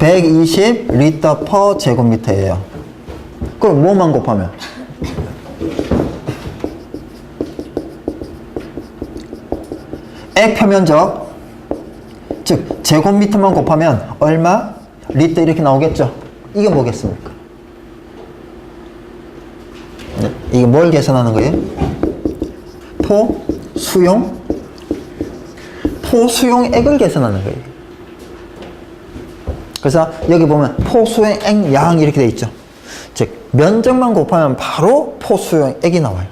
120 리터 퍼 제곱미터예요. 그럼 뭐만 곱하면? 액 표면적, 즉 제곱미터만 곱하면 얼마? 리터 이렇게 나오겠죠? 이게 뭐겠습니까? 네, 이게 뭘 계산하는 거예요? 포수용액을 계산하는 거예요. 그래서 여기 보면 포수용액 양 이렇게 돼 있죠. 즉 면적만 곱하면 바로 포수용액이 나와요.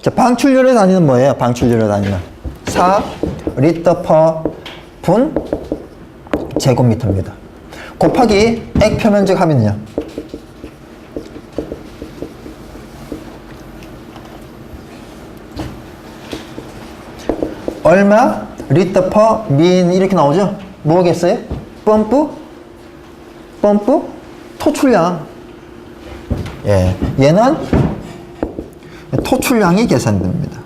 자, 방출률의 단위는 뭐예요? 방출률의 단위는 4 리터 퍼 분 제곱미터입니다. 곱하기 액 표면적 하면요, 얼마? 리터 퍼 민 이렇게 나오죠? 뭐겠어요? 펌프? 토출량. 예, 얘는 토출량이 계산됩니다.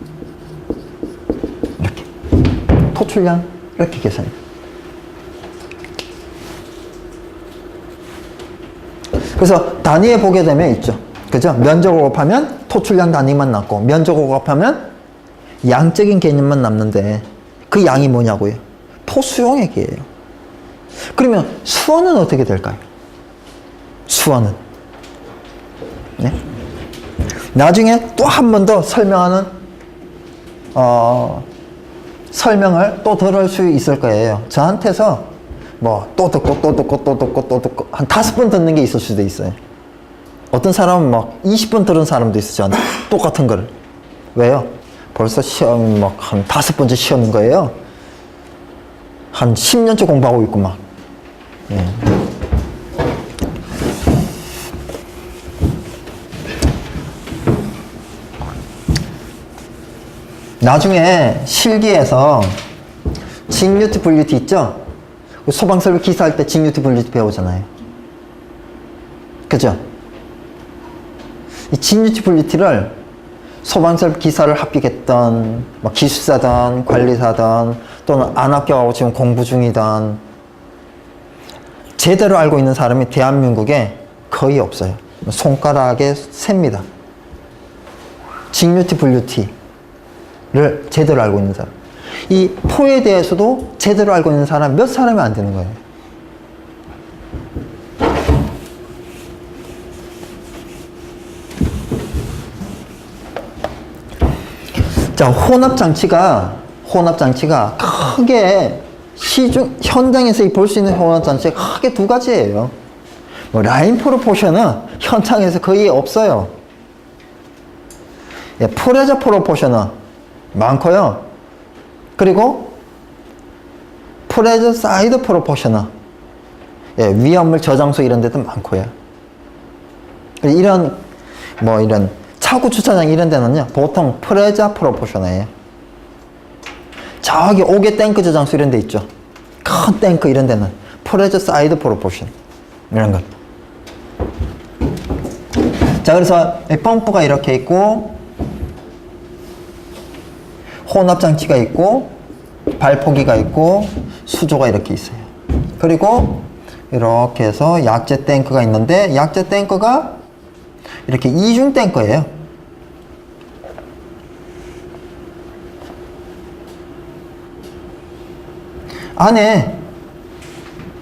이렇게 토출량 이렇게 계산. 그래서 단위에 보게 되면 있죠, 그죠? 면적을 곱하면 토출량 단위만 남고 면적을 곱하면 양적인 개념만 남는데 그 양이 뭐냐고요? 포수용액이에요. 그러면 수원은 어떻게 될까요? 수원은 네? 나중에 또 한 번 더 설명하는 설명을 또 들을 수 있을 거예요. 저한테서 뭐 또 듣고 한 5번 듣는 게 있을 수도 있어요. 어떤 사람은 막 20번 들은 사람도 있었잖아요. 똑같은 거를. 왜요? 벌써 시험 막 한 5번째 시험인 거예요. 한 10년째 공부하고 있고 막. 예. 나중에 실기에서 직류티 분류티 있죠? 소방설비 기사할 때 직류티 분류티 배우잖아요. 그죠? 이 직류티 분류티를 소방설비 기사를 합격했던 뭐 기술사든 관리사든 또는 안 합격하고 지금 공부 중이든 제대로 알고 있는 사람이 대한민국에 거의 없어요. 손가락에 셉니다. 직류티 분류티를 제대로 알고 있는 사람. 이 포에 대해서도 제대로 알고 있는 사람 몇 사람이 안 되는 거예요. 자, 혼합장치가 크게 현장에서 볼 수 있는 혼합장치가 크게 2가지예요. 뭐 라인 프로포션은 현장에서 거의 없어요. 예, 프레저 프로포션은 많고요. 그리고 프레저 사이드 프로포션은 예, 위험물 저장소 이런 데도 많고요. 이런 차고 주차장 이런 데는요, 보통 프레저 프로포션이에요. 저기 5개 탱크 저장소 이런 데 있죠. 큰 탱크 이런 데는 프레저 사이드 프로포션 이런 것. 자, 그래서 펌프가 이렇게 있고 혼합장치가 있고 발포기가 있고 수조가 이렇게 있어요. 그리고 이렇게 해서 약재 탱크가 있는데 약재 탱크가 이렇게 이중 탱크예요. 안에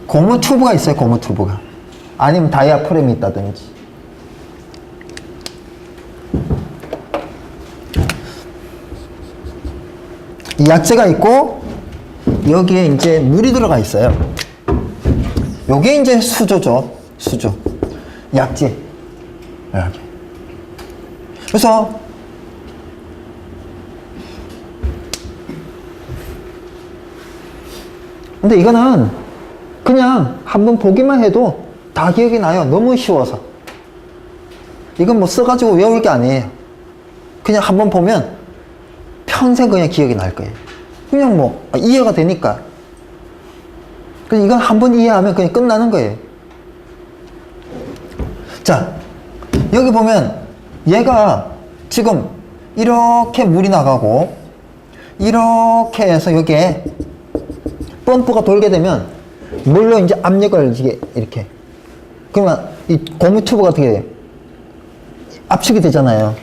고무 튜브가 있어요. 고무 튜브가. 아니면 다이아프램이 있다든지. 이 약재가 있고 여기에 이제 물이 들어가 있어요. 요게 이제 수조죠. 수조. 약재. 이렇게. 그래서 근데 이거는 그냥 한번 보기만 해도 다 기억이 나요. 너무 쉬워서. 이건 뭐 써가지고 외울 게 아니에요. 그냥 한번 보면 평생 그냥 기억이 날 거예요. 그냥 뭐 이해가 되니까. 그냥 이건 한번 이해하면 그냥 끝나는 거예요. 자, 여기 보면 얘가 지금 이렇게 물이 나가고 이렇게 해서 여기에 펌프가 돌게 되면 물로 이제 압력을 이렇게. 그러면 이 고무 튜브가 어떻게 돼요? 압축이 되잖아요.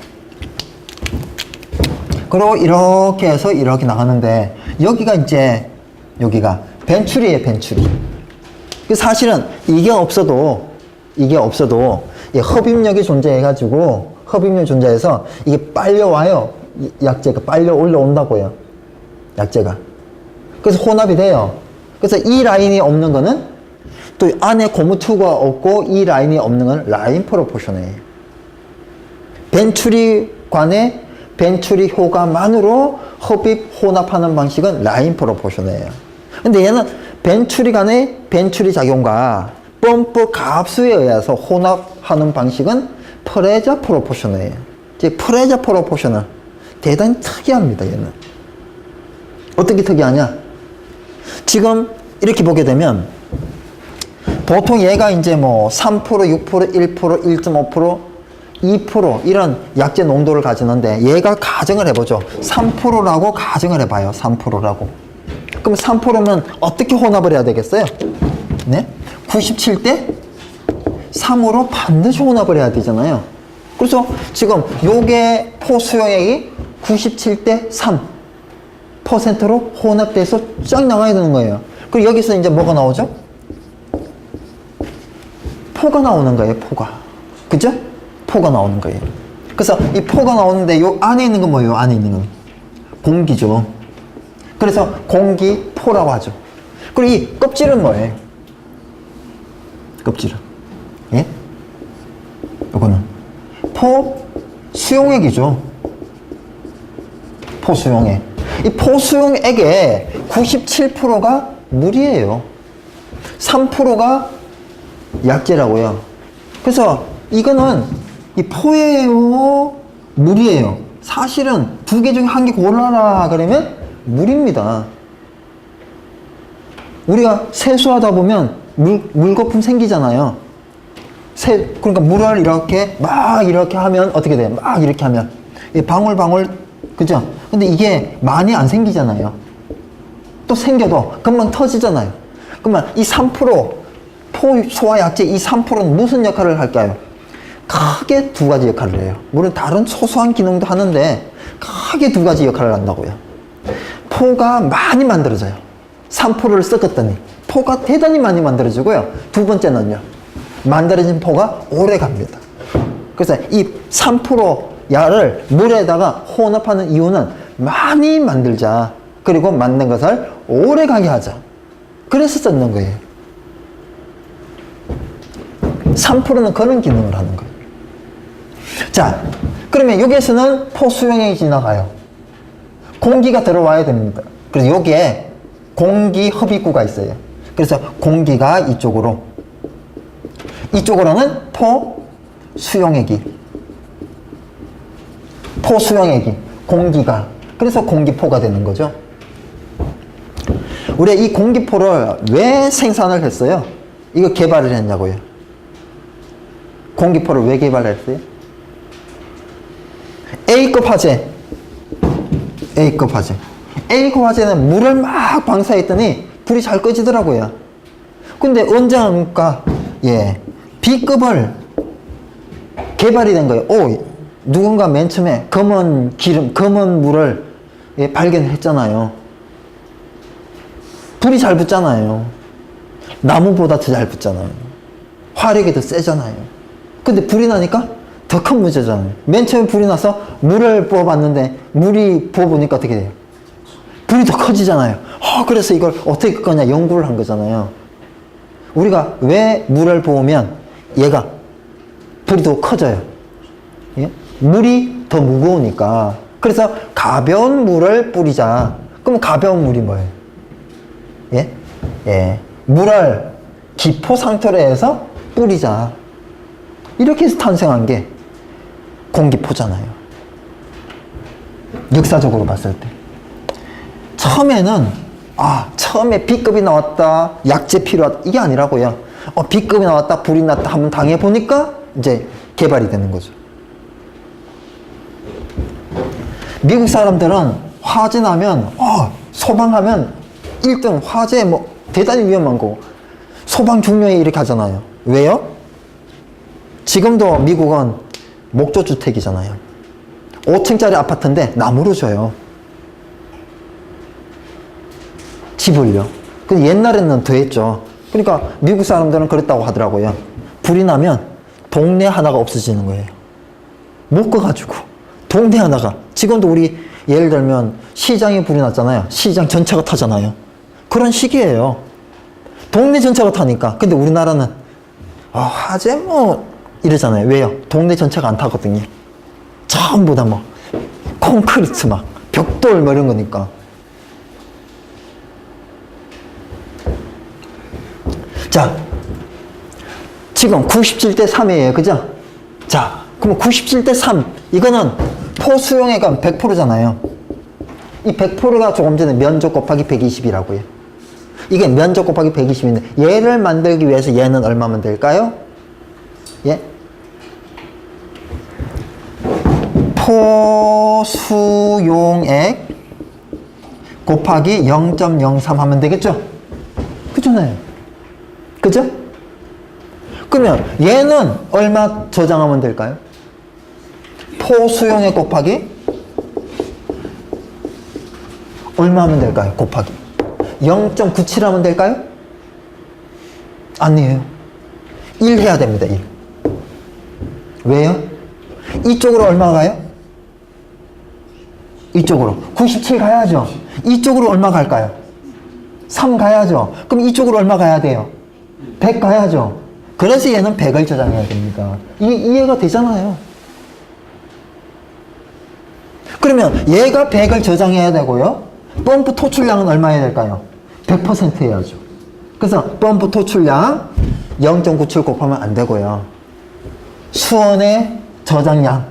그리고 이렇게 해서 이렇게 나가는데 여기가 이제 여기가 벤출이에요, 벤출이. 사실은 이게 없어도 이 흡입력이 존재해가지고 흡입력이 존재해서 이게 빨려와요. 약재가 빨려 올라온다고요. 약재가. 그래서 혼합이 돼요. 그래서 이 라인이 없는 거는 또 안에 고무 튜브가 없고 이 라인이 없는 건 라인 프로포션이에요. 벤추리관의 벤추리 효과만으로 흡입 혼합하는 방식은 라인 프로포션이에요. 근데 얘는 벤추리 간의 벤추리 작용과 펌프 값수에 의해서 혼합하는 방식은 프레저 프로포션이에요. 이제 프레저 프로포션은 대단히 특이합니다, 얘는. 어떻게 특이하냐? 지금 이렇게 보게 되면 보통 얘가 이제 뭐 3%, 6%, 1%, 1.5%, 2% 이런 약재 농도를 가지는데 얘가 가정을 해보죠. 3%라고 가정을 해봐요. 3%라고. 그럼 3%면 어떻게 혼합을 해야 되겠어요? 네? 97대 3으로 반드시 혼합을 해야 되잖아요. 그래서 지금 요게 포수용액이 97대 3%로 혼합돼서 쫙 나와야 되는 거예요. 그리고 여기서 이제 뭐가 나오죠? 포가 나오는 거예요, 포가. 그죠? 포가 나오는 거예요. 그래서 이 포가 나오는데 요 안에 있는 건 뭐예요? 안에 있는 건 공기죠. 그래서 공기포라고 하죠. 그리고 이 껍질은 뭐예요? 껍질은 예? 요거는 포 수용액이죠. 포 수용액. 이 포 수용액의 97%가 물이에요. 3%가 약재라고요. 그래서 이거는 이 포예요, 물이에요. 사실은 두 개 중에 한 개 골라라 그러면 물입니다. 우리가 세수하다 보면 물거품 생기잖아요. 그러니까 물을 이렇게 하면 어떻게 돼요? 막 이렇게 하면 방울방울, 그죠? 근데 이게 많이 안 생기잖아요. 또 생겨도 금방 터지잖아요. 그러면 이 3% 소화약재 이 3%는 무슨 역할을 할까요? 크게 두 가지 역할을 해요. 물론 다른 소소한 기능도 하는데 크게 두 가지 역할을 한다고요. 포가 많이 만들어져요. 3%를 섞었더니 포가 대단히 많이 만들어지고요. 두 번째는요, 만들어진 포가 오래 갑니다. 그래서 이 3% 야를 물에다가 혼합하는 이유는 많이 만들자, 그리고 만든 것을 오래 가게 하자. 그래서 썼는 거예요. 3%는 그런 기능을 하는 거예요. 자, 그러면 여기에서는 포수용액이 지나가요. 공기가 들어와야 됩니다. 그래서 여기에 공기 흡입구가 있어요. 그래서 공기가 이쪽으로는 포수용액이 공기가, 그래서 공기포가 되는 거죠. 우리가 이 공기포를 왜 생산을 했어요? 이거 개발을 했냐고요. 공기포를 왜 개발했어요? A급 화재. A급 화재는 물을 막 방사했더니 불이 잘 꺼지더라고요. 근데 언제 합니까? 예. B급을 개발이 된 거예요. 누군가 맨 처음에 검은 물을 발견했잖아요. 불이 잘 붙잖아요. 나무보다 더 잘 붙잖아요. 화력이 더 세잖아요. 근데 불이 나니까 더 큰 문제잖아요. 맨 처음에 불이 나서 물을 부어봤는데 물이 부어보니까 어떻게 돼요? 불이 더 커지잖아요. 그래서 이걸 어떻게 끌 거냐 연구를 한 거잖아요. 우리가 왜 물을 부으면 얘가 불이 더 커져요? 예? 물이 더 무거우니까. 그래서 가벼운 물을 뿌리자. 그럼 가벼운 물이 뭐예요? 예? 예. 물을 기포 상태로 해서 뿌리자. 이렇게 해서 탄생한 게 공기포잖아요. 역사적으로 봤을 때. 처음에 B급이 나왔다, 약재 필요하다, 이게 아니라고요. B급이 나왔다, 불이 났다 한번 당해보니까 이제 개발이 되는 거죠. 미국 사람들은 화재 나면, 소방하면 1등 화재 뭐 대단히 위험한 거 소방 중요해 이렇게 하잖아요. 왜요? 지금도 미국은 목조주택이잖아요. 5층짜리 아파트인데 나무로 줘요. 집을요. 근데 옛날에는 더 했죠. 그러니까 미국 사람들은 그랬다고 하더라고요. 불이 나면 동네 하나가 없어지는 거예요. 못 가가지고 동네 하나가. 지금도 우리 예를 들면 시장에 불이 났잖아요. 시장 전체가 타잖아요. 그런 시기예요. 동네 전체가 타니까. 근데 우리나라는 화재 뭐 이러잖아요. 왜요? 동네 전체가 안 타거든요. 전부 다 뭐 콘크리트 막 벽돌 뭐 이런 거니까. 자, 지금 97대 3이에요. 그죠? 자, 그럼 97대 3. 이거는 포수용해가 100%잖아요. 이 100%가 조금 전에 면적 곱하기 120이라고요. 이게 면적 곱하기 120인데 얘를 만들기 위해서 얘는 얼마면 될까요? 예? 포수용액 곱하기 0.03 하면 되겠죠? 그잖아요. 그죠? 그러면 얘는 얼마 저장하면 될까요? 포수용액 곱하기 얼마 하면 될까요? 곱하기 0.97 하면 될까요? 아니에요. 1 해야 됩니다. 1. 왜요? 이쪽으로 얼마 가요? 이쪽으로 97 가야죠. 이쪽으로 얼마 갈까요? 3 가야죠. 그럼 이쪽으로 얼마 가야 돼요? 100 가야죠. 그래서 얘는 100을 저장해야 됩니다. 이게 이해가 되잖아요. 그러면 얘가 100을 저장해야 되고요. 펌프 토출량은 얼마 해야 될까요? 100% 해야죠. 그래서 펌프 토출량 0.97 곱하면 안 되고요. 수온의 저장량,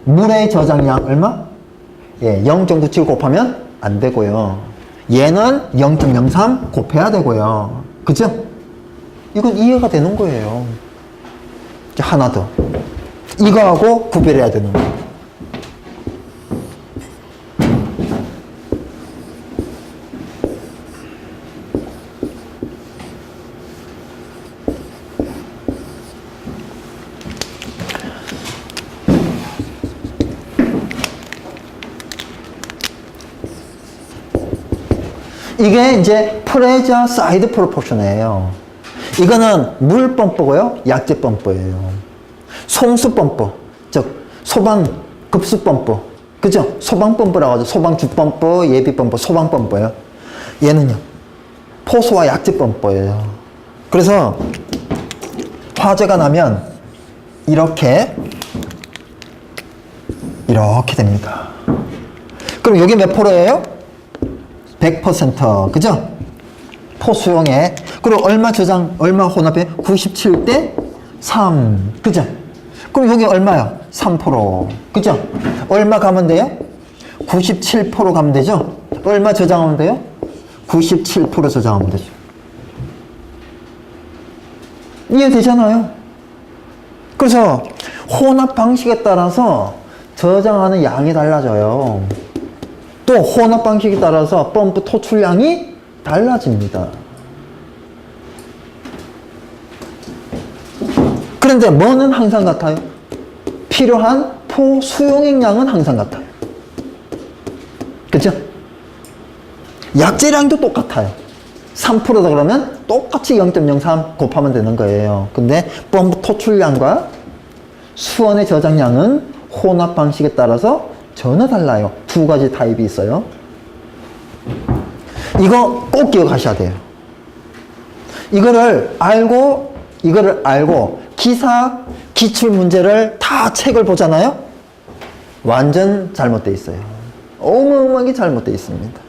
물의 저장량 얼마? 예, 0.97 곱하면 안 되고요. 얘는 0.03 곱해야 되고요. 그죠? 이건 이해가 되는 거예요. 이제 하나 더. 이거하고 구별해야 되는 거예요. 이게 이제 프레저 사이드 프로포션이에요. 이거는 물 펌프고요. 약재 펌프예요. 송수 펌프, 즉 소방 급수 펌프. 그죠? 소방 펌프라고 하죠. 소방 주 펌프, 예비 펌프, 소방 펌프예요. 얘는요. 포수와 약재 펌프예요. 그래서 화재가 나면 이렇게 됩니다. 그럼 이게 몇 프로예요? 100%. 그죠? 포수용액. 그리고 얼마 저장, 얼마 혼합해? 97대 3. 그죠? 그럼 여기 얼마야? 3%. 그죠? 얼마 가면 돼요? 97% 가면 되죠? 얼마 저장하면 돼요? 97% 저장하면 되죠. 이해되잖아요? 그래서 혼합 방식에 따라서 저장하는 양이 달라져요. 또 혼합 방식에 따라서 펌프 토출량이 달라집니다. 그런데 뭐는 항상 같아요? 필요한 포수용액량은 항상 같아요. 그죠? 약재량도 똑같아요. 3%다 그러면 똑같이 0.03 곱하면 되는 거예요. 근데 펌프 토출량과 수원의 저장량은 혼합 방식에 따라서 전혀 달라요. 두 가지 타입이 있어요. 이거 꼭 기억하셔야 돼요. 이거를 알고 기사 기출 문제를 다 책을 보잖아요. 완전 잘못되어 있어요. 어마어마하게 잘못되어 있습니다.